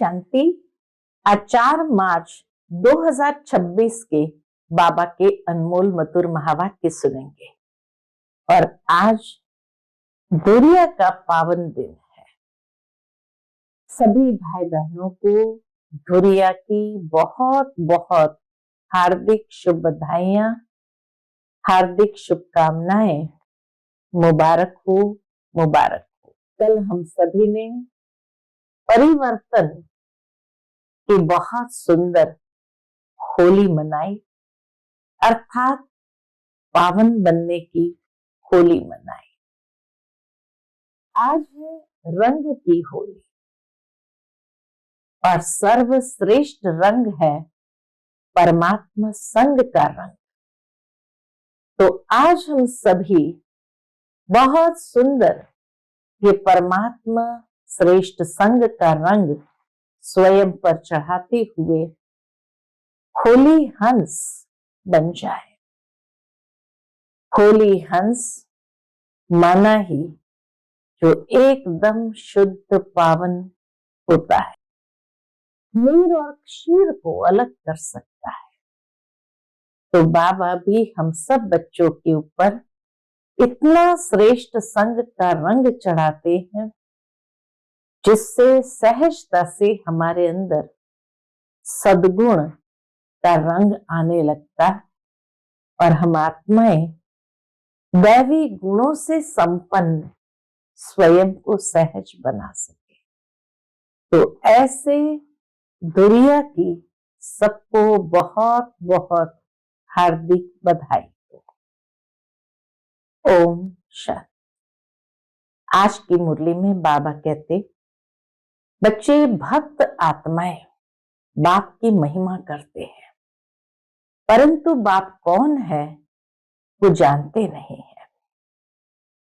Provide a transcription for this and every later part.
शांति। आज 4 मार्च 2026 के बाबा के अनमोल मधुर महावाक्य सुनेंगे। और आज दुनिया का पावन दिन है। सभी भाई बहनों को धुरिया की बहुत बहुत हार्दिक शुभ बधाइयां, हार्दिक शुभकामनाएं। मुबारक हो, मुबारक हो। कल हम सभी ने परिवर्तन की बहुत सुंदर होली मनाई, अर्थात पावन बनने की होली मनाई। आज है रंग की होली और सर्वश्रेष्ठ रंग है परमात्मा संग का रंग। तो आज हम सभी बहुत सुंदर ये परमात्मा श्रेष्ठ संग का रंग स्वयं पर चढ़ाते हुए होली हंस बन जाए। होली हंस माना ही जो एकदम शुद्ध पावन होता है, नीर और क्षीर को अलग कर सकता है। तो बाबा भी हम सब बच्चों के ऊपर इतना श्रेष्ठ संग का रंग चढ़ाते हैं जिससे सहजता से हमारे अंदर सद्गुण का रंग आने लगता और हम आत्माएं दैवी गुणों से संपन्न स्वयं को सहज बना सके। तो ऐसे दुनिया की सबको बहुत बहुत हार्दिक बधाई हो। ओम शांति। आज की मुरली में बाबा कहते, बच्चे भक्त आत्माएं बाप की महिमा करते हैं, परंतु बाप कौन है वो जानते नहीं है।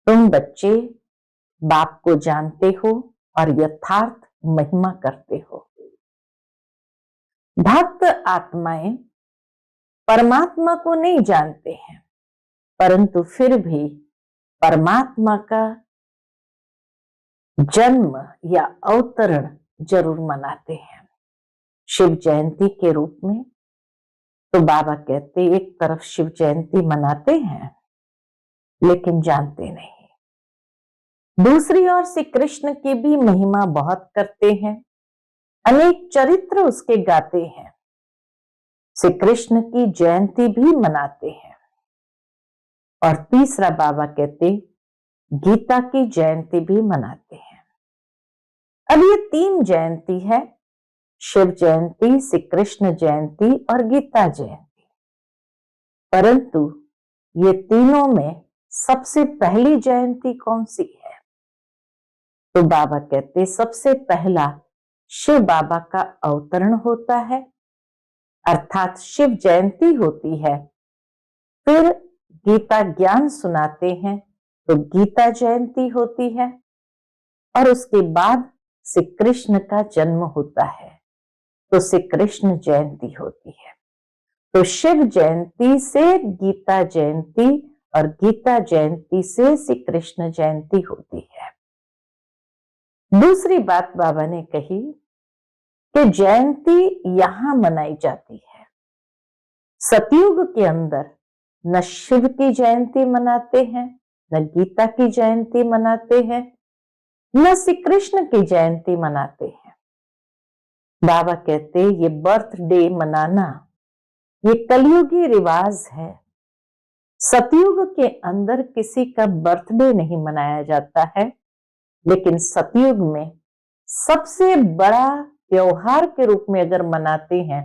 तुम बच्चे बाप को जानते हो और यथार्थ महिमा करते हो। भक्त आत्माएं परमात्मा को नहीं जानते हैं, परंतु फिर भी परमात्मा का जन्म या अवतरण जरूर मनाते हैं शिव जयंती के रूप में। तो बाबा कहते एक तरफ शिव जयंती मनाते हैं लेकिन जानते नहीं, दूसरी ओर श्री कृष्ण की भी महिमा बहुत करते हैं, अनेक चरित्र उसके गाते हैं, श्री कृष्ण की जयंती भी मनाते हैं। और तीसरा बाबा कहते गीता की जयंती भी मनाते हैं। अब ये 3 जयंती है, शिव जयंती, श्री कृष्ण जयंती और गीता जयंती। परंतु ये तीनों में सबसे पहली जयंती कौन सी है? तो बाबा कहते सबसे पहला शिव बाबा का अवतरण होता है, अर्थात शिव जयंती होती है। फिर गीता ज्ञान सुनाते हैं तो गीता जयंती होती है, और उसके बाद श्री कृष्ण का जन्म होता है तो श्री कृष्ण जयंती होती है। तो शिव जयंती से गीता जयंती और गीता जयंती से श्री कृष्ण जयंती होती है। दूसरी बात बाबा ने कही कि जयंती यहां मनाई जाती है। सतयुग के अंदर न शिव की जयंती मनाते हैं, न गीता की जयंती मनाते हैं, न श्री कृष्ण की जयंती मनाते हैं। बाबा कहते ये बर्थडे मनाना ये कलयुगी रिवाज है। सतयुग के अंदर किसी का बर्थडे नहीं मनाया जाता है, लेकिन सतयुग में सबसे बड़ा त्योहार के रूप में अगर मनाते हैं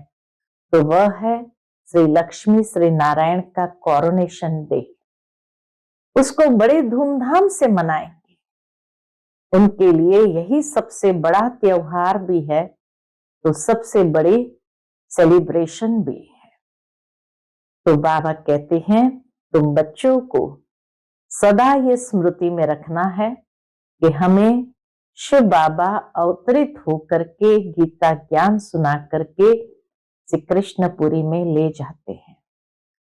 तो वह है श्री लक्ष्मी श्री नारायण का कोरोनेशन डे। उसको बड़े धूमधाम से मनाएंगे, उनके लिए यही सबसे बड़ा त्योहार भी है, तो सबसे बड़ी सेलिब्रेशन भी है। तो बाबा कहते हैं तुम बच्चों को सदा ये स्मृति में रखना है कि हमें शिव बाबा अवतरित होकर के गीता ज्ञान सुना करके श्री कृष्णपुरी में ले जाते हैं।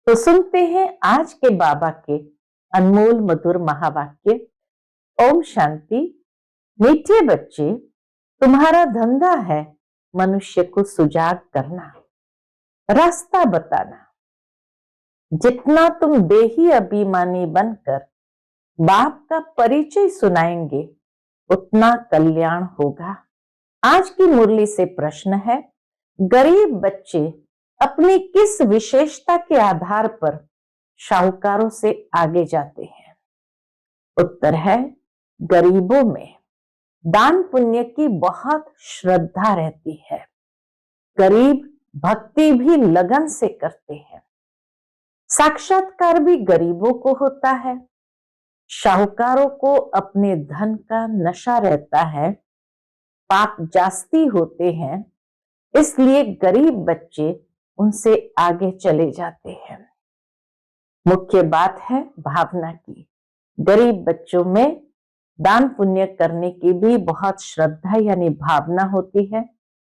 तो सुनते हैं आज के बाबा के अनमोल मधुर महावाक्य। ओम शांति। मीठे बच्चे, तुम्हारा धंधा है मनुष्य को सुजाग करना, रास्ता बताना। जितना तुम देही अभिमानी बनकर बाप का परिचय सुनाएंगे, उतना कल्याण होगा। आज की मुरली से प्रश्न है, गरीब बच्चे अपनी किस विशेषता के आधार पर शाहूकारों से आगे जाते हैं? उत्तर है, गरीबों में दान पुण्य की बहुत श्रद्धा रहती है। गरीब भक्ति भी लगन से करते हैं। साक्षात्कार भी गरीबों को होता है। शाहूकारों को अपने धन का नशा रहता है, पाप जास्ती होते हैं, इसलिए गरीब बच्चे उनसे आगे चले जाते हैं। मुख्य बात है भावना की। गरीब बच्चों में दान पुण्य करने की भी बहुत श्रद्धा यानी भावना होती है,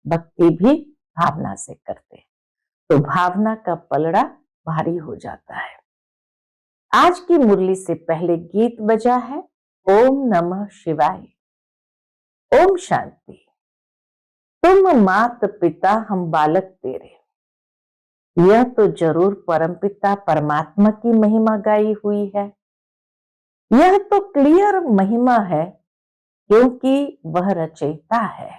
भक्ति भी भावना से करते हैं, तो भावना का पलड़ा भारी हो जाता है। आज की मुरली से पहले गीत बजा है ओम नमः शिवाय। ओम शांति। तुम मात पिता हम बालक तेरे, यह तो जरूर परमपिता परमात्मा की महिमा गाई हुई है। यह तो क्लियर महिमा है, क्योंकि वह रचयिता है।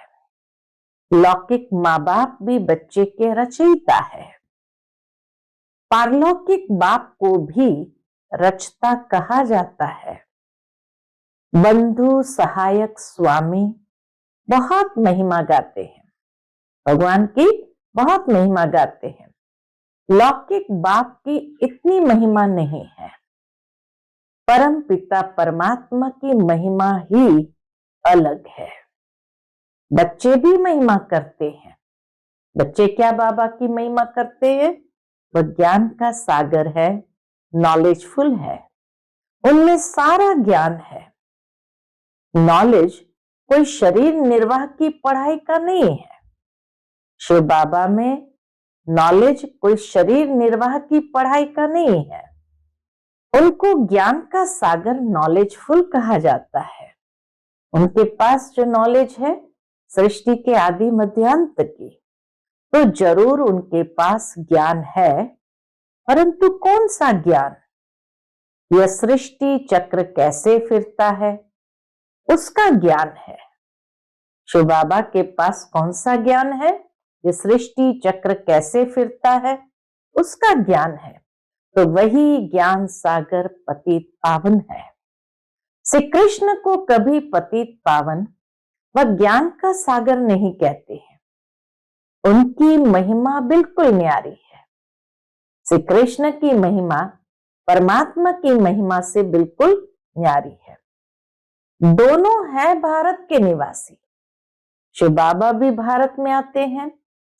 लौकिक माँ बाप भी बच्चे के रचयिता है, पारलौकिक बाप को भी रचता कहा जाता है। बंधु सहायक स्वामी बहुत महिमा गाते हैं, भगवान की बहुत महिमा गाते हैं। लौकिक बाप की इतनी महिमा नहीं है। परम पिता परमात्मा की महिमा ही अलग है। बच्चे भी महिमा करते हैं। बच्चे क्या बाबा की महिमा करते हैं? वह ज्ञान का सागर है, नॉलेजफुल है, उनमें सारा ज्ञान है। नॉलेज कोई शरीर निर्वाह की पढ़ाई का नहीं है। शिव बाबा में नॉलेज कोई शरीर निर्वाह की पढ़ाई का नहीं है। उनको ज्ञान का सागर नॉलेजफुल कहा जाता है। उनके पास जो नॉलेज है सृष्टि के आदि मध्यांत की, तो जरूर उनके पास ज्ञान है, परंतु कौन सा ज्ञान? यह सृष्टि चक्र कैसे फिरता है, उसका ज्ञान है। शिव बाबा के पास कौन सा ज्ञान है? ये सृष्टि चक्र कैसे फिरता है, उसका ज्ञान है। तो वही ज्ञान सागर पतित पावन है। श्री कृष्ण को कभी पतित पावन व ज्ञान का सागर नहीं कहते हैं। उनकी महिमा बिल्कुल न्यारी है। श्री कृष्ण की महिमा परमात्मा की महिमा से बिल्कुल न्यारी है। दोनों है भारत के निवासी। शिव बाबा भी भारत में आते हैं,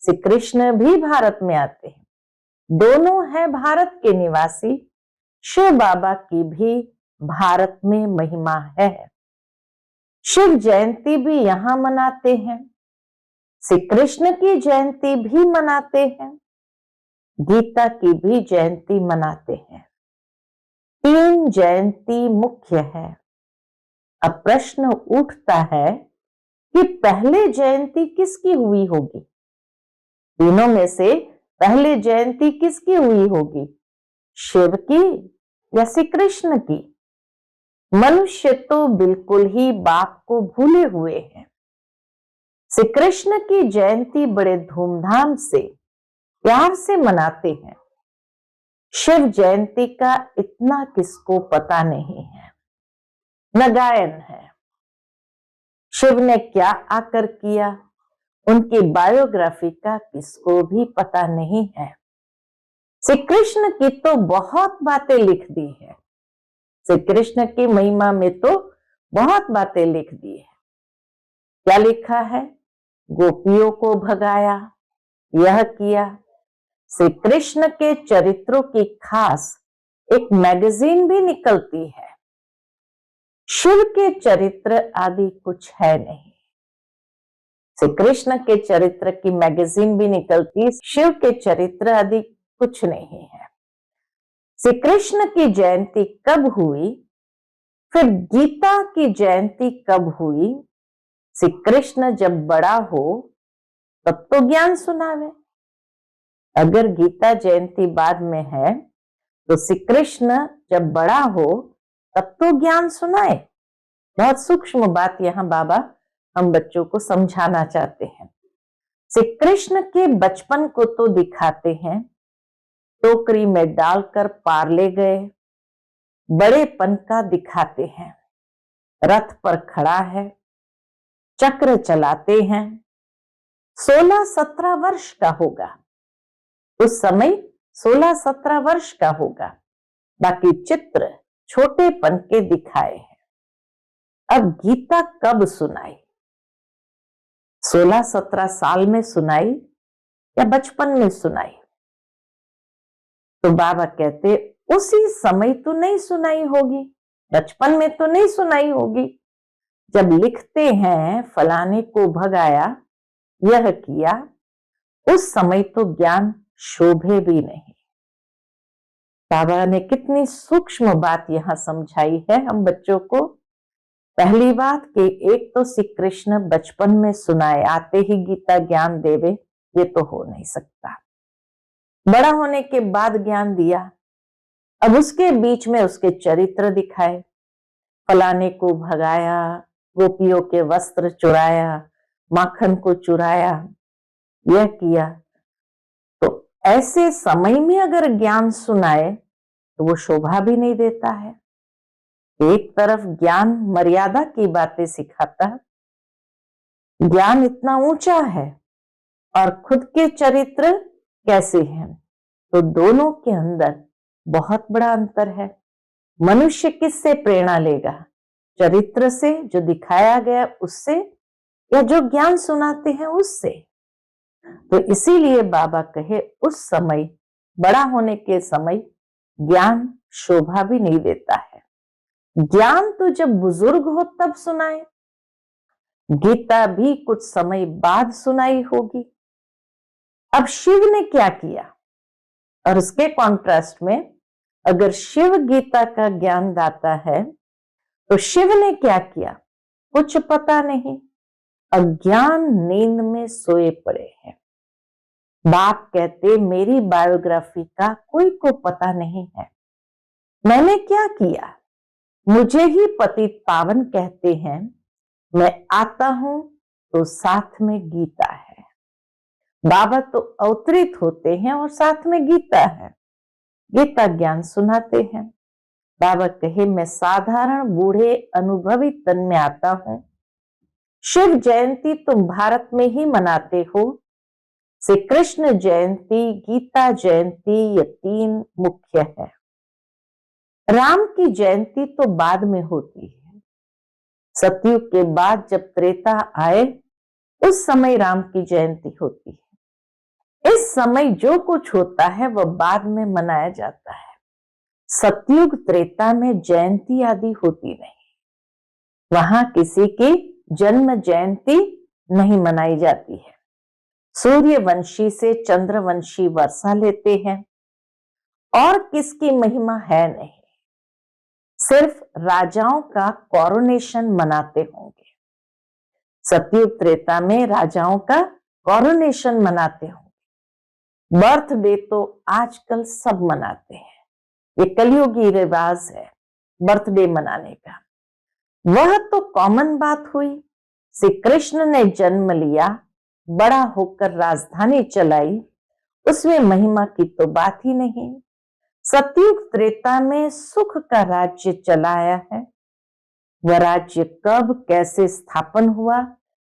श्री कृष्ण भी भारत में आते हैं। दोनों है भारत के निवासी। शिव बाबा की भी भारत में महिमा है। शिव जयंती भी यहां मनाते हैं, श्री कृष्ण की जयंती भी मनाते हैं, गीता की भी जयंती मनाते हैं। 3 जयंती मुख्य है। अब प्रश्न उठता है कि पहले जयंती किसकी हुई होगी? तीनों में से पहले जयंती किसकी हुई होगी? शिव की या श्री कृष्ण की? मनुष्य तो बिल्कुल ही बाप को भूले हुए हैं। श्री कृष्ण की जयंती बड़े धूमधाम से प्यार से मनाते हैं। शिव जयंती का इतना किसको पता नहीं है, न गायन है। शिव ने क्या आकर किया, उनकी बायोग्राफी का किसको भी पता नहीं है। श्री कृष्ण की तो बहुत बातें लिख दी है। श्री कृष्ण की महिमा में तो बहुत बातें लिख दी है। क्या लिखा है? गोपियों को भगाया, यह किया। श्री कृष्ण के चरित्रों की खास एक मैगजीन भी निकलती है। शिव के चरित्र आदि कुछ है नहीं। श्री कृष्ण के चरित्र की मैगजीन भी निकलती, शिव के चरित्र आदि कुछ नहीं है। श्री कृष्ण की जयंती कब हुई, फिर गीता की जयंती कब हुई? श्री कृष्ण जब बड़ा हो तब तो ज्ञान सुनावे। अगर गीता जयंती बाद में है तो श्री कृष्ण जब बड़ा हो तब तो ज्ञान सुनाए। बहुत सूक्ष्म बात यहाँ बाबा हम बच्चों को समझाना चाहते हैं। श्री कृष्ण के बचपन को तो दिखाते हैं, टोकरी में डालकर पार ले गए, बड़ेपन का दिखाते हैं, रथ पर खड़ा है, चक्र चलाते हैं, 16-17 वर्ष का होगा उस समय, 16-17 वर्ष का होगा। बाकी चित्र छोटेपन के दिखाए हैं। अब गीता कब सुनाई? 16-17 साल में सुनाई या बचपन में सुनाई? तो बाबा कहते उसी समय तो नहीं सुनाई होगी, बचपन में तो नहीं सुनाई होगी। जब लिखते हैं फलाने को भगाया, यह किया, उस समय तो ज्ञान शोभे भी नहीं। बाबा ने कितनी सूक्ष्म बात यहां समझाई है हम बच्चों को। पहली बात कि एक तो श्री कृष्ण बचपन में सुनाए, आते ही गीता ज्ञान देवे, ये तो हो नहीं सकता। बड़ा होने के बाद ज्ञान दिया, अब उसके बीच में उसके चरित्र दिखाए, फलाने को भगाया, गोपियों के वस्त्र चुराया, माखन को चुराया, यह किया। तो ऐसे समय में अगर ज्ञान सुनाए तो वो शोभा भी नहीं देता है। एक तरफ ज्ञान मर्यादा की बातें सिखाता है, ज्ञान इतना ऊंचा है, और खुद के चरित्र कैसे हैं, तो दोनों के अंदर बहुत बड़ा अंतर है। मनुष्य किससे प्रेरणा लेगा? चरित्र से जो दिखाया गया उससे, या जो ज्ञान सुनाते हैं उससे? तो इसीलिए बाबा कहे उस समय, बड़ा होने के समय ज्ञान शोभा भी नहीं देता है। ज्ञान तो जब बुजुर्ग हो तब सुनाए। गीता भी कुछ समय बाद सुनाई होगी। अब शिव ने क्या किया, और उसके कॉन्ट्रास्ट में अगर शिव गीता का ज्ञान दाता है तो शिव ने क्या किया, कुछ पता नहीं, अज्ञान नींद में सोए पड़े हैं। बाप कहते मेरी बायोग्राफी का कोई को पता नहीं है, मैंने क्या किया, मुझे ही पतित पावन कहते हैं, मैं आता हूं तो साथ में गीता है। बाबा तो अवतरित होते हैं और साथ में गीता है, गीता ज्ञान सुनाते हैं। बाबा कहे मैं साधारण बूढ़े अनुभवी तन में आता हूं। शिव जयंती तुम भारत में ही मनाते हो, श्री कृष्ण जयंती, गीता जयंती, ये 3 मुख्य है। राम की जयंती तो बाद में होती है, सतयुग के बाद जब त्रेता आए उस समय राम की जयंती होती है। इस समय जो कुछ होता है वह बाद में मनाया जाता है। सतयुग त्रेता में जयंती आदि होती नहीं, वहां किसी की जन्म जयंती नहीं मनाई जाती है। सूर्यवंशी से चंद्रवंशी वर्षा लेते हैं, और किसकी महिमा है नहीं, सिर्फ राजाओं का कॉरोनेशन मनाते होंगे। सतयुग त्रेता में राजाओं का कॉरोनेशन मनाते होंगे। बर्थडे तो आजकल सब मनाते हैं, ये कलयुगी रिवाज है बर्थडे मनाने का। वह तो कॉमन बात हुई, श्री कृष्ण ने जन्म लिया, बड़ा होकर राजधानी चलाई, उसमें महिमा की तो बात ही नहीं। सतयुग त्रेता में सुख का राज्य चलाया है, वह राज्य कब कैसे स्थापन हुआ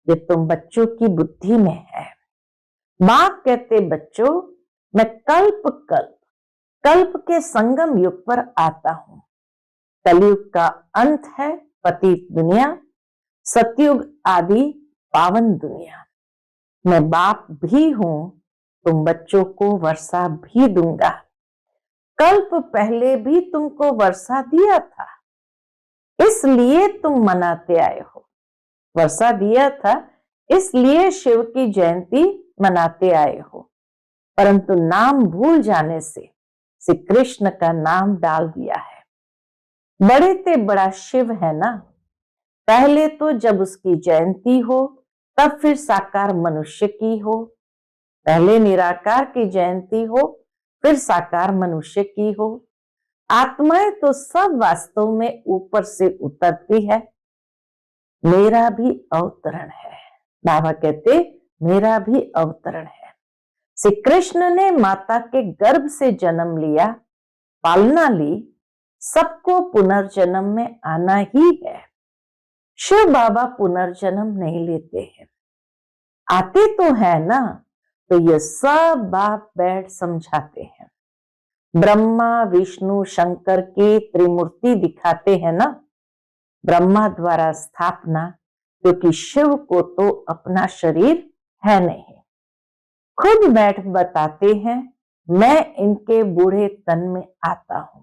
ये तुम बच्चों की बुद्धि में है। बाप कहते बच्चों मैं कल्प के संगम युग पर आता हूं। कलयुग का अंत है पतित दुनिया, सतयुग आदि पावन दुनिया। मैं बाप भी हूं, तुम बच्चों को वर्षा भी दूंगा। कल्प पहले भी तुमको वर्षा दिया था, इसलिए तुम मनाते आए हो। वर्षा दिया था इसलिए शिव की जयंती मनाते आए हो, परंतु नाम भूल जाने से श्री कृष्ण का नाम डाल दिया है। बड़े ते बड़ा शिव है ना, पहले तो जब उसकी जयंती हो तब फिर साकार मनुष्य की हो, पहले निराकार की जयंती हो, फिर साकार मनुष्य की हो। आत्माएं तो सब वास्तव में ऊपर से उतरती है। मेरा भी अवतरण है, बाबा कहते मेरा भी अवतरण है। श्री कृष्ण ने माता के गर्भ से जन्म लिया, पालना ली, सबको पुनर्जन्म में आना ही है। शिव बाबा पुनर्जन्म नहीं लेते हैं, आते तो है ना, तो ये सब बाप बैठ समझाते हैं। ब्रह्मा विष्णु शंकर की त्रिमूर्ति दिखाते हैं ना, ब्रह्मा द्वारा स्थापना, क्योंकि शिव को तो अपना शरीर है नहीं। खुद बैठ बताते हैं, मैं इनके बूढ़े तन में आता हूं।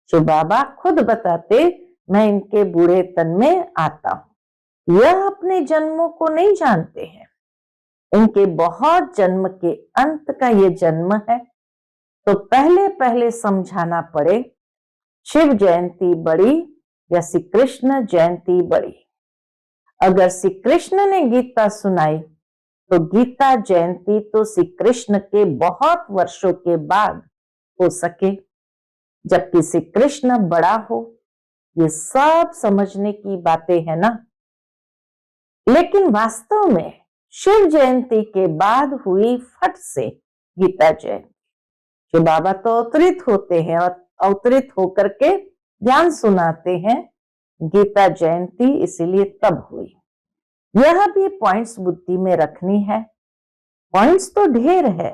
शिव बाबा खुद बताते, मैं इनके बूढ़े तन में आता हूं। यह अपने जन्मों को नहीं जानते हैं, इनके बहुत जन्म के अंत का ये जन्म है। तो पहले पहले समझाना पड़े, शिव जयंती बड़ी या श्री कृष्ण जयंती बड़ी। अगर श्री कृष्ण ने गीता सुनाई तो गीता जयंती तो श्री कृष्ण के बहुत वर्षों के बाद हो सके, जबकि श्री कृष्ण बड़ा हो। ये सब समझने की बातें है ना। लेकिन वास्तव में शिव जयंती के बाद हुई फट से गीता जयंती। शिव बाबा तो अवतरित होते हैं और अवतरित होकर के ज्ञान सुनाते हैं। गीता जयंती इसीलिए तब हुई। यह भी पॉइंट्स बुद्धि में रखनी है। पॉइंट्स तो ढेर है,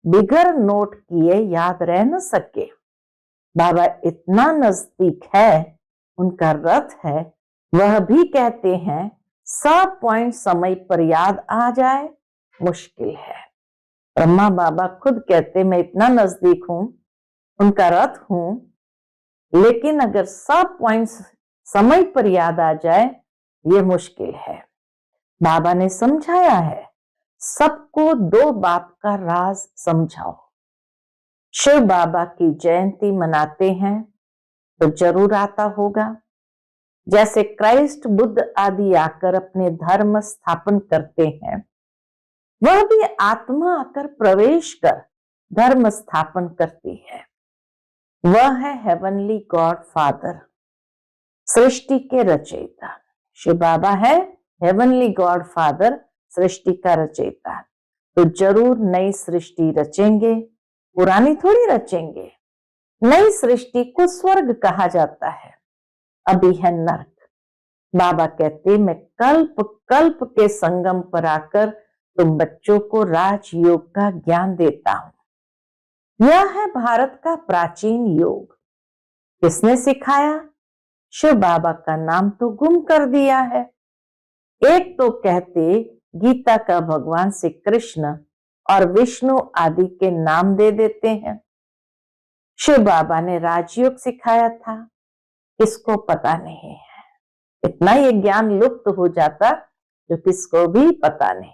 बिगर नोट किए याद रह न सके। बाबा इतना नजदीक है, उनका रथ है। वह भी कहते हैं सब पॉइंट समय पर याद आ जाए मुश्किल है। ब्रह्मा बाबा खुद कहते मैं इतना नजदीक हूं, उनका रथ हूं, लेकिन अगर सब पॉइंट्स समय पर याद आ जाए ये मुश्किल है। बाबा ने समझाया है, सबको दो बाप का राज समझाओ। शिव बाबा की जयंती मनाते हैं तो जरूर आता होगा। जैसे क्राइस्ट बुद्ध आदि आकर अपने धर्म स्थापन करते हैं, वह भी आत्मा आकर प्रवेश कर धर्म स्थापन करती है। वह है हेवनली गॉड फादर, सृष्टि के रचयिता। शिव बाबा है हेवनली गॉड फादर, सृष्टि का रचयिता। तो जरूर नई सृष्टि रचेंगे, पुरानी थोड़ी रचेंगे। नई सृष्टि को स्वर्ग कहा जाता है, अभी है नरक। बाबा कहते मैं कल्प कल्प के संगम पर आकर तुम बच्चों को राजयोग का ज्ञान देता हूं। यह है भारत का प्राचीन योग। किसने सिखाया? शिव बाबा का नाम तो गुम कर दिया है। एक तो कहते गीता का भगवान श्री कृष्ण और विष्णु आदि के नाम दे देते हैं। शिव बाबा ने राजयोग सिखाया था, किसको पता नहीं है। इतना ये ज्ञान लुप्त हो जाता जो किसको भी पता नहीं।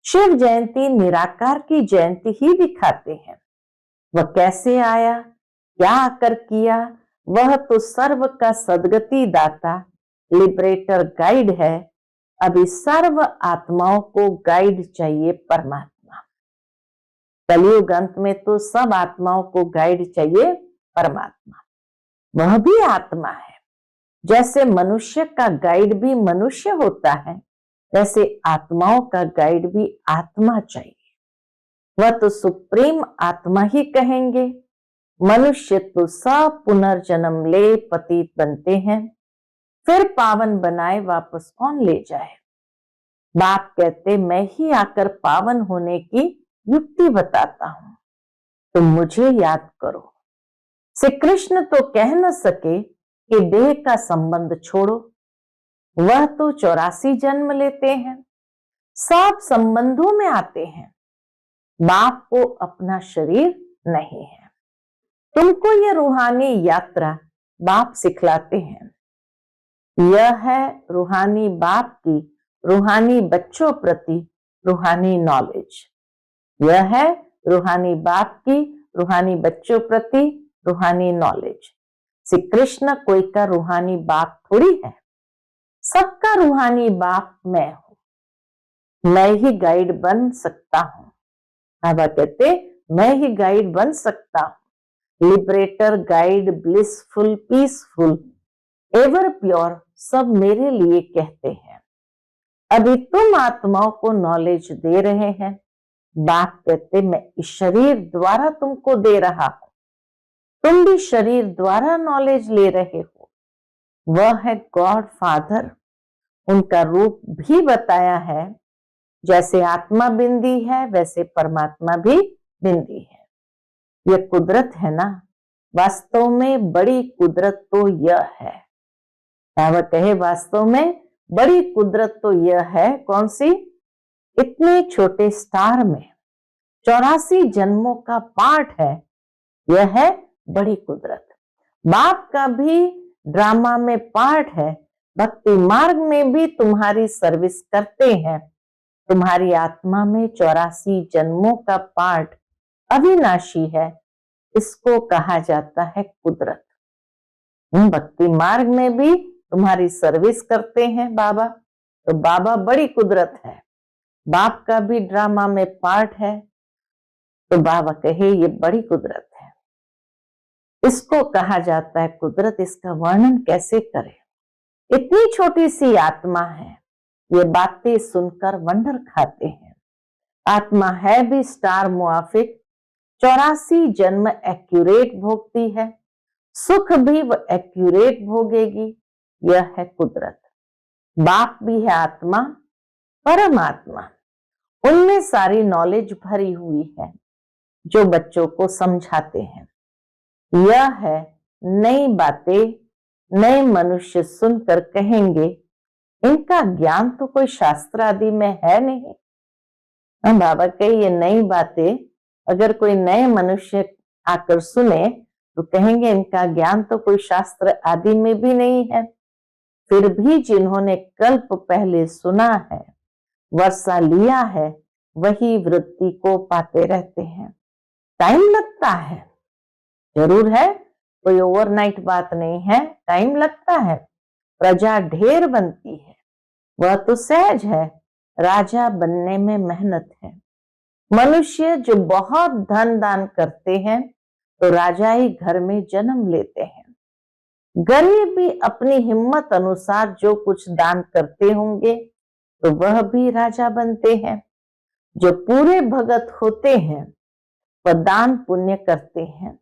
शिव जयंती निराकार की जयंती ही दिखाते हैं। वह कैसे आया, क्या आकर किया, वह तो सर्व का सदगति दाता लिबरेटर गाइड है। अभी सर्व आत्माओं को गाइड चाहिए परमात्मा। कलियुग अंत में तो सब आत्माओं को गाइड चाहिए परमात्मा। वह भी आत्मा है। जैसे मनुष्य का गाइड भी मनुष्य होता है, वैसे आत्माओं का गाइड भी आत्मा चाहिए। वह तो सुप्रीम आत्मा ही कहेंगे। मनुष्य तो सब पुनर्जन्म ले पतित बनते हैं, फिर पावन बनाए वापस कौन ले जाए। बाप कहते मैं ही आकर पावन होने की युक्ति बताता हूं, तुम मुझे याद करो। श्री कृष्ण तो कह न सके कि देह का संबंध छोड़ो। वह तो 84 जन्म लेते हैं, सब संबंधों में आते हैं। बाप को अपना शरीर नहीं है। तुमको ये रूहानी यात्रा बाप सिखलाते हैं। यह है रूहानी बाप की रूहानी बच्चों प्रति रूहानी नॉलेज। यह है रूहानी बाप की रूहानी बच्चों प्रति रूहानी नॉलेज। श्री कृष्ण कोई का रूहानी बाप थोड़ी है, सबका रूहानी बाप मैं हूं। मैं ही गाइड बन सकता हूं। बाबा कहते मैं ही गाइड बन सकता हूं। Liberator, guide, blissful, peaceful, ever pure, सब मेरे लिए कहते हैं। अभी तुम आत्माओं को नॉलेज दे रहे हैं। बाप कहते मैं इस शरीर द्वारा तुमको दे रहा हूं, तुम भी शरीर द्वारा नॉलेज ले रहे हो। वह है गॉड फादर। उनका रूप भी बताया है। जैसे आत्मा बिंदी है वैसे परमात्मा भी बिंदी है। यह कुदरत है ना, वास्तव में बड़ी कुदरत तो यह है। बाबा कहे वास्तव में बड़ी कुदरत तो यह है। कौन सी? इतने छोटे स्टार में 84 जन्मों का पार्ट है। यह है बड़ी कुदरत। बाप का भी ड्रामा में पार्ट है। भक्ति मार्ग में भी तुम्हारी सर्विस करते हैं। तुम्हारी आत्मा में 84 जन्मों का पार्ट अविनाशी है। इसको कहा जाता है कुदरत। भक्ति मार्ग में भी तुम्हारी सर्विस करते हैं बाबा, तो बाबा बड़ी कुदरत है। बाप का भी ड्रामा में पार्ट है, तो बाबा कहे ये बड़ी कुदरत है। इसको कहा जाता है कुदरत। इसका वर्णन कैसे करें? इतनी छोटी सी आत्मा है, ये बातें सुनकर वंडर खाते हैं। आत्मा है भी स्टार मुआफिक, 84 जन्म एक्यूरेट भोगती है, सुख भी वो एक्यूरेट भोगेगी। यह है कुदरत। बाप भी है आत्मा, परमात्मा, उनमें सारी नॉलेज भरी हुई है जो बच्चों को समझाते हैं। यह है नई बातें नए मनुष्य सुनकर कहेंगे इनका ज्ञान तो कोई शास्त्र आदि में है नहीं। बाबा कहे ये नई बातें अगर कोई नए मनुष्य आकर सुने तो कहेंगे इनका ज्ञान तो कोई शास्त्र आदि में भी नहीं है। फिर भी जिन्होंने कल्प पहले सुना है, वर्षा लिया है, वही वृत्ति को पाते रहते हैं। टाइम लगता है, जरूर है, कोई ओवरनाइट बात नहीं है। टाइम लगता है, प्रजा ढेर बनती है, वह तो सहज है। राजा बनने में मेहनत है। मनुष्य जो बहुत धन दान करते हैं तो राजाई घर में जन्म लेते हैं। गरीब भी अपनी हिम्मत अनुसार जो कुछ दान करते होंगे तो वह भी राजा बनते हैं। जो पूरे भगत होते हैं वह दान पुण्य करते हैं।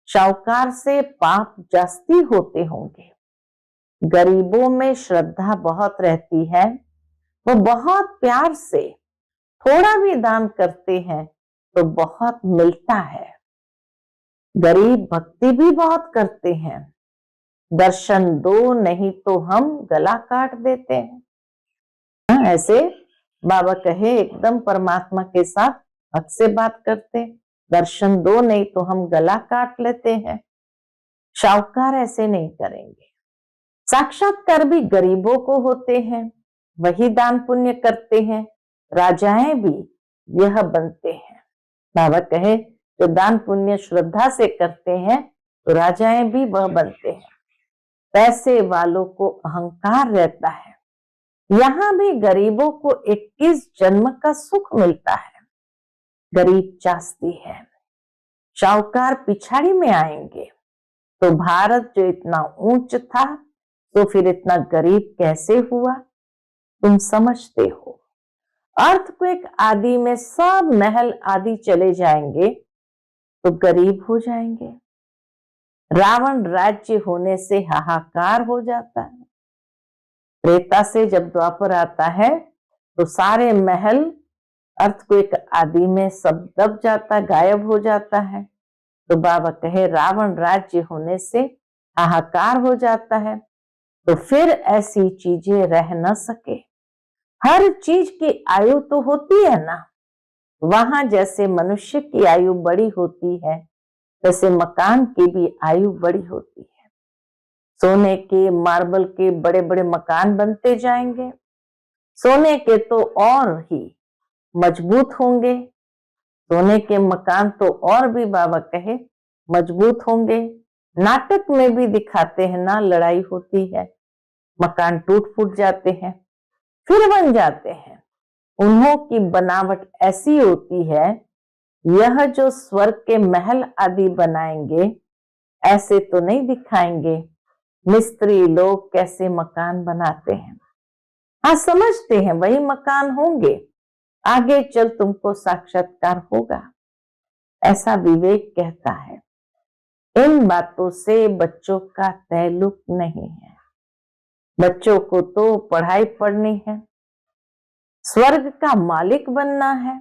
शाहूकार से पाप जास्ती होते होंगे। गरीबों में श्रद्धा बहुत रहती है, वो बहुत प्यार से थोड़ा भी दान करते हैं तो बहुत मिलता है। गरीब भक्ति भी बहुत करते हैं। दर्शन दो नहीं तो हम गला काट देते हैं। ऐसे बाबा कहे एकदम परमात्मा के साथ हक से बात करते। दर्शन दो नहीं तो हम गला काट लेते हैं। शाहूकार ऐसे नहीं करेंगे। साक्षात्कार भी गरीबों को होते हैं, वही दान पुण्य करते हैं। राजाएं भी यह बनते हैं। बाबा कहे जो दान पुण्य श्रद्धा से करते हैं तो राजाएं भी वह बनते हैं। पैसे वालों को अहंकार रहता है। यहां भी गरीबों को 21 जन्म का सुख मिलता है। गरीब चाहती है, शाहूकार पिछाड़ी में आएंगे। तो भारत जो इतना ऊंच था तो फिर इतना गरीब कैसे हुआ? तुम समझते हो। अर्थक्वेक आदि में सब महल आदि चले जाएंगे तो गरीब हो जाएंगे। रावण राज्य होने से हाहाकार हो जाता है। त्रेता से जब द्वापर आता है तो सारे महल अर्थक्वेक आदि में सब दब जाता, गायब हो जाता है। तो बाबा कहे रावण राज्य होने से हाहाकार हो जाता है, तो फिर ऐसी चीजें रह न सके। हर चीज की आयु तो होती है ना। वहां जैसे मनुष्य की आयु बड़ी होती है वैसे मकान की भी आयु बड़ी होती है। सोने के मार्बल के बड़े बड़े मकान बनते जाएंगे। सोने के तो और ही मजबूत होंगे। सोने के मकान तो और भी बाबा कहे मजबूत होंगे। नाटक में भी दिखाते हैं ना, लड़ाई होती है, मकान टूट फूट जाते हैं, फिर बन जाते हैं। उन्हों की बनावट ऐसी होती है, यह जो स्वर्ग के महल आदि बनाएंगे ऐसे तो नहीं दिखाएंगे। मिस्त्री लोग कैसे मकान बनाते हैं, हाँ समझते हैं वही मकान होंगे, आगे चल तुमको साक्षात्कार होगा, ऐसा विवेक कहता है। इन बातों से बच्चों का ताल्लुक नहीं है। बच्चों को तो पढ़ाई पढ़नी है, स्वर्ग का मालिक बनना है।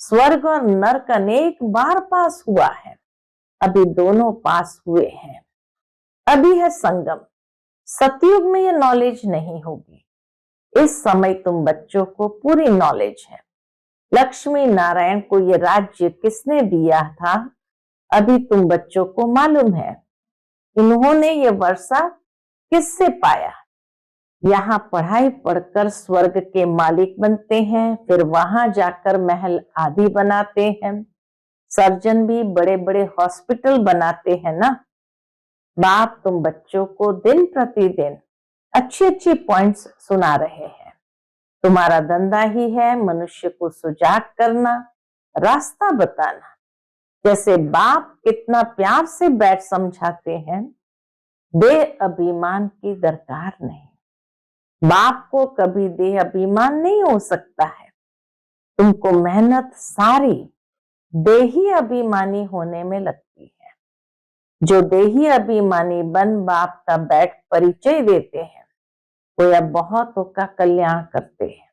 स्वर्ग और नर्क अनेक बार पास हुआ है, अभी दोनों पास हुए हैं। अभी है संगम। सतयुग में ये नॉलेज नहीं होगी। इस समय तुम बच्चों को पूरी नॉलेज है। लक्ष्मी नारायण को ये राज्य किसने दिया था, अभी तुम बच्चों को मालूम है। इन्होंने ये वर्षा किससे पाया। यहाँ पढ़ाई पढ़कर स्वर्ग के मालिक बनते हैं, फिर वहां जाकर महल आदि बनाते हैं। सर्जन भी बड़े बड़े हॉस्पिटल बनाते हैं ना। बाप तुम बच्चों को दिन प्रतिदिन अच्छी अच्छी पॉइंट्स सुना रहे हैं। तुम्हारा धंधा ही है मनुष्य को सुजाग करना, रास्ता बताना। जैसे बाप कितना प्यार से बैठ समझाते हैं, देह अभिमान की दरकार नहीं। बाप को कभी देह अभिमान नहीं हो सकता है। तुमको मेहनत सारी देही अभिमानी होने में लगती है। जो देही अभिमानी बन बाप का बैठ परिचय देते हैं, वो अब बहुतों का कल्याण करते हैं।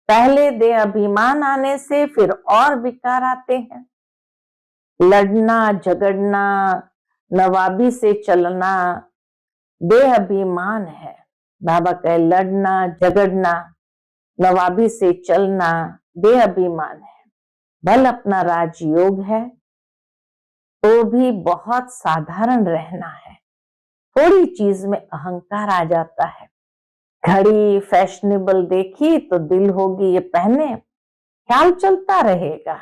पहले देह अभिमान आने से फिर और विकार आते हैं। लड़ना झगड़ना, नवाबी से चलना देह अभिमान है। बाबा कहे लड़ना झगड़ना, नवाबी से चलना देह अभिमान है। भल अपना राजयोग है तो भी बहुत साधारण रहना है। थोड़ी चीज में अहंकार आ जाता है। घड़ी फैशनेबल देखी तो दिल होगी ये पहने, ख्याल चलता रहेगा।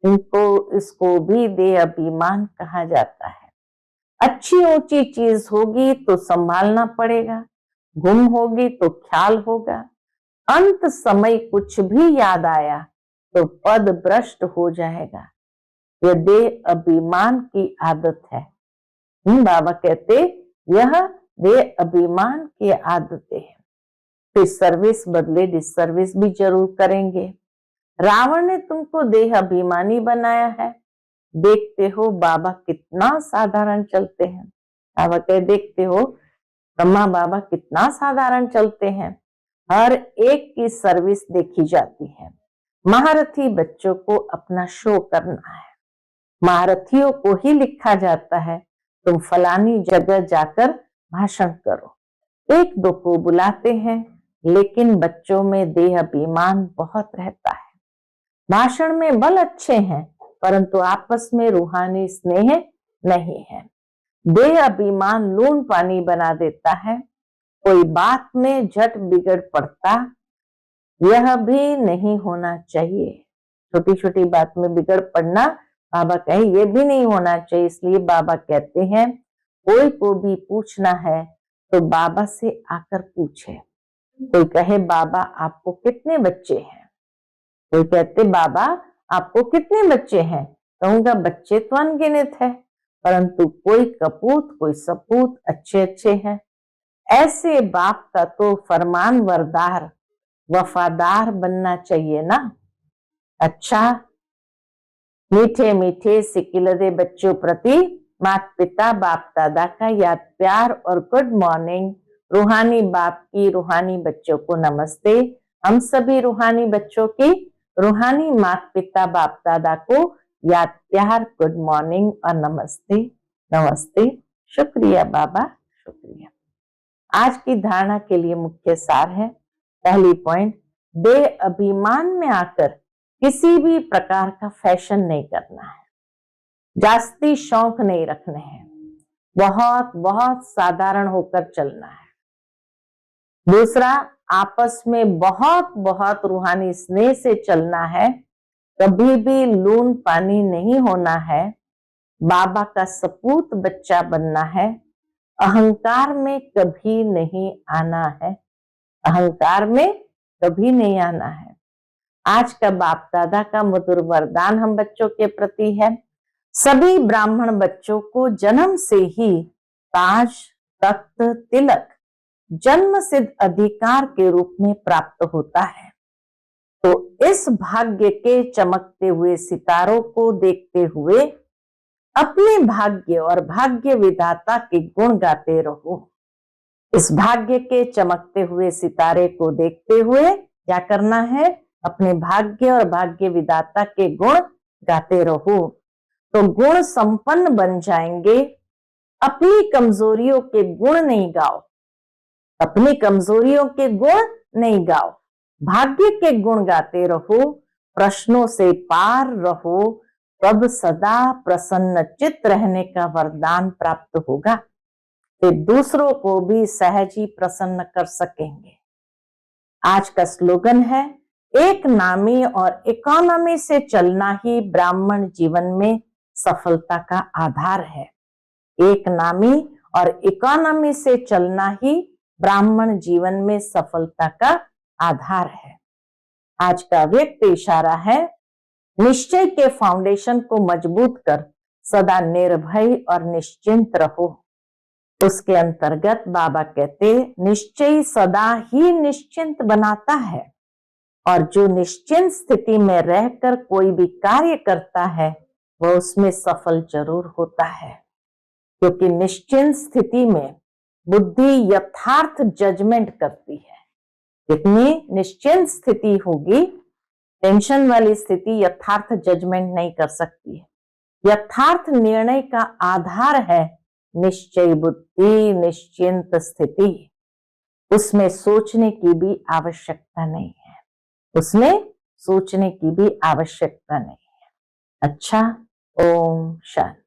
इसको भी देह अभिमान कहा जाता है। अच्छी ऊंची चीज होगी तो संभालना पड़ेगा, गुम होगी तो ख्याल होगा। अंत समय कुछ भी याद आया तो पद भ्रष्ट हो जाएगा। यह देह अभिमान की आदत है। बाबा कहते यह देह अभिमान की आदतें हैं। फिर सर्विस बदले डिसर्विस भी जरूर करेंगे। रावण ने तुमको देह अभिमानी बनाया है। देखते हो बाबा कितना साधारण चलते हैं। बाबा कहे देखते हो ब्रह्मा बाबा कितना साधारण चलते हैं। हर एक की सर्विस देखी जाती है। महारथी बच्चों को अपना शो करना है। महारथियों को ही लिखा जाता है तुम फलानी जगह जाकर भाषण करो। एक दो को बुलाते हैं, लेकिन बच्चों में देह अभिमान बहुत रहता है। भाषण में बल अच्छे हैं, परंतु आपस में रूहानी स्नेह नहीं है। देह अभिमान लून पानी बना देता है। कोई बात में झट बिगड़ पड़ता, यह भी नहीं होना चाहिए। छोटी छोटी बात में बिगड़ पड़ना, बाबा कहे ये भी नहीं होना चाहिए। इसलिए बाबा कहते हैं कोई को भी पूछना है तो बाबा से आकर पूछे। कोई कहे बाबा आपको कितने बच्चे हैं, कोई कहते बाबा आपको कितने बच्चे हैं, कहूंगा बच्चे तो अनगिनत है, परंतु कोई कपूत कोई सपूत अच्छे अच्छे हैं। ऐसे बाप का तो फरमान वरदार वफादार बनना चाहिए ना। अच्छा, मीठे मीठे सिकिलदे बच्चों प्रति माता पिता बाप दादा का याद प्यार और गुड मॉर्निंग। रूहानी बाप की रूहानी बच्चों को नमस्ते। हम सभी रूहानी बच्चों की रूहानी माता पिता बाप दादा को याद प्यार गुड मॉर्निंग और नमस्ते नमस्ते। शुक्रिया बाबा, शुक्रिया। आज की धारणा के लिए मुख्य सार है। पहली पॉइंट, देह अभिमान में आकर किसी भी प्रकार का फैशन नहीं करना है, जास्ती शौक नहीं रखने हैं, बहुत बहुत साधारण होकर चलना है। दूसरा, आपस में बहुत बहुत रूहानी स्नेह से चलना है, कभी भी लून पानी नहीं होना है, बाबा का सपूत बच्चा बनना है, अहंकार में कभी नहीं आना है, अहंकार में कभी नहीं आना है। आज का बाप दादा का मधुर वरदान हम बच्चों के प्रति है, सभी ब्राह्मण बच्चों को जन्म से ही ताज, तख्त, तिलक जन्म सिद्ध अधिकार के रूप में प्राप्त होता है। तो इस भाग्य के चमकते हुए सितारों को देखते हुए अपने भाग्य और भाग्य विधाता के गुण गाते रहो। इस भाग्य के चमकते हुए सितारे को देखते हुए क्या करना है? अपने भाग्य और भाग्य विधाता के गुण गाते रहो, तो गुण संपन्न बन जाएंगे। अपनी कमजोरियों के गुण नहीं गाओ, अपनी कमजोरियों के गुण नहीं गाओ, भाग्य के गुण गाते रहो, प्रश्नों से पार रहो, तब सदा प्रसन्न चित्त रहने का वरदान प्राप्त होगा, फिर दूसरों को भी सहज ही प्रसन्न कर सकेंगे। आज का स्लोगन है, एक नामी और इकोनॉमी से चलना ही ब्राह्मण जीवन में सफलता का आधार है। एक नामी और इकोनॉमी से चलना ही ब्राह्मण जीवन में सफलता का आधार है। आज का व्यक्त इशारा है, निश्चय के फाउंडेशन को मजबूत कर सदा निर्भय और निश्चिंत रहो। उसके अंतर्गत बाबा कहते, निश्चय सदा ही निश्चिंत बनाता है, और जो निश्चिंत स्थिति में रहकर कोई भी कार्य करता है वह उसमें सफल जरूर होता है, क्योंकि निश्चिंत स्थिति में बुद्धि यथार्थ जजमेंट करती है। जितनी निश्चिंत स्थिति होगी, टेंशन वाली स्थिति यथार्थ जजमेंट नहीं कर सकती है। यथार्थ निर्णय का आधार है निश्चय बुद्धि, निश्चिंत स्थिति। उसमें सोचने की भी आवश्यकता नहीं है, उसमें सोचने की भी आवश्यकता नहीं है। अच्छा, ओम शांति।